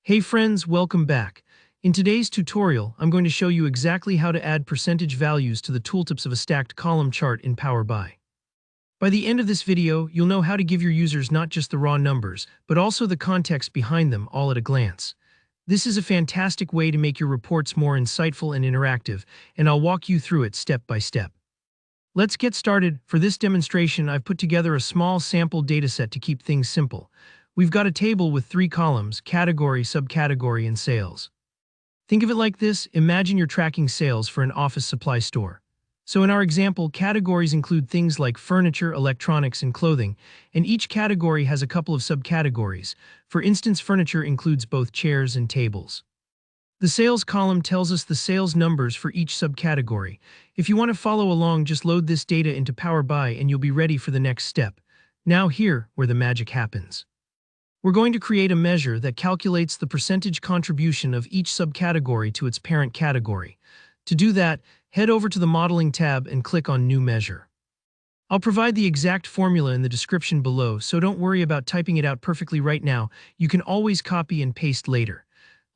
Hey friends, welcome back. In today's tutorial, I'm going to show you exactly how to add percentage values to the tooltips of a stacked column chart in Power BI. By the end of this video, you'll know how to give your users not just the raw numbers, but also the context behind them all at a glance. This is a fantastic way to make your reports more insightful and interactive, and I'll walk you through it step by step. Let's get started. For this demonstration, I've put together a small sample dataset to keep things simple. We've got a table with 3 columns: category, subcategory, and sales. Think of it like this: imagine you're tracking sales for an office supply store. So in our example, categories include things like furniture, electronics, and clothing, and each category has a couple of subcategories. For instance, furniture includes both chairs and tables. The sales column tells us the sales numbers for each subcategory. If you want to follow along, just load this data into Power BI and you'll be ready for the next step. Now here, where the magic happens. We're going to create a measure that calculates the percentage contribution of each subcategory to its parent category. To do that, head over to the Modeling tab and click on New Measure. I'll provide the exact formula in the description below, so don't worry about typing it out perfectly right now. You can always copy and paste later.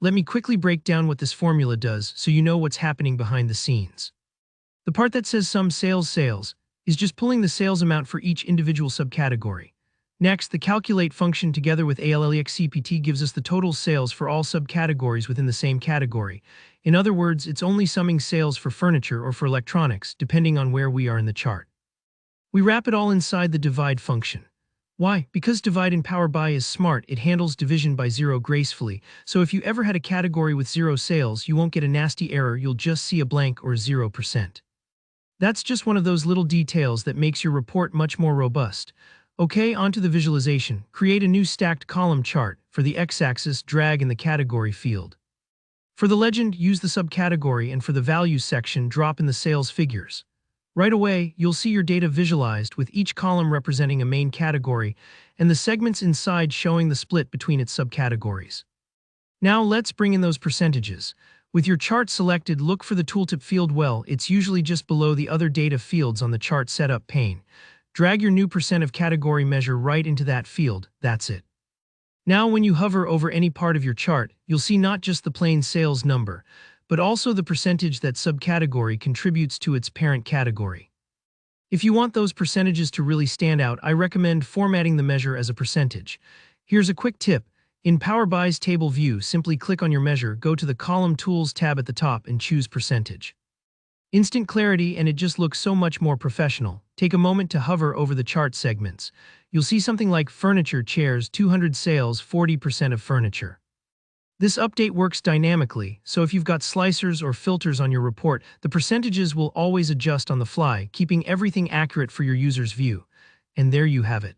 Let me quickly break down what this formula does so you know what's happening behind the scenes. The part that says sum sales is just pulling the sales amount for each individual subcategory. Next, the calculate function together with allexcpt gives us the total sales for all subcategories within the same category. In other words, it's only summing sales for furniture or for electronics, depending on where we are in the chart. We wrap it all inside the divide function. Why? Because divide in Power BI is smart. It handles division by 0 gracefully, so if you ever had a category with 0 sales, you won't get a nasty error, you'll just see a blank or 0%. That's just one of those little details that makes your report much more robust. Okay, onto the visualization. Create a new stacked column chart. For the x-axis, drag in the category field. For the legend, use the subcategory, and for the values section, drop in the sales figures. Right away, you'll see your data visualized with each column representing a main category and the segments inside showing the split between its subcategories. Now let's bring in those percentages. With your chart selected, look for the tooltip field. Well, it's usually just below the other data fields on the chart setup pane. Drag your new percent of category measure right into that field. That's it. Now when you hover over any part of your chart, you'll see not just the plain sales number, but also the percentage that subcategory contributes to its parent category. If you want those percentages to really stand out, I recommend formatting the measure as a percentage. Here's a quick tip. In Power BI's table view, simply click on your measure, go to the Column Tools tab at the top and choose Percentage. Instant clarity, and it just looks so much more professional. Take a moment to hover over the chart segments. You'll see something like furniture, chairs, 200 sales, 40% of furniture. This update works dynamically, so if you've got slicers or filters on your report, the percentages will always adjust on the fly, keeping everything accurate for your user's view. And there you have it.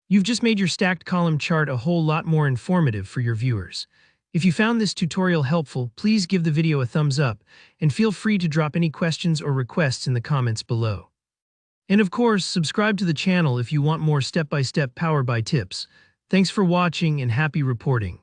You've just made your stacked column chart a whole lot more informative for your viewers. If you found this tutorial helpful, please give the video a thumbs up, and feel free to drop any questions or requests in the comments below. And of course, subscribe to the channel if you want more step-by-step Power BI tips. Thanks for watching and happy reporting.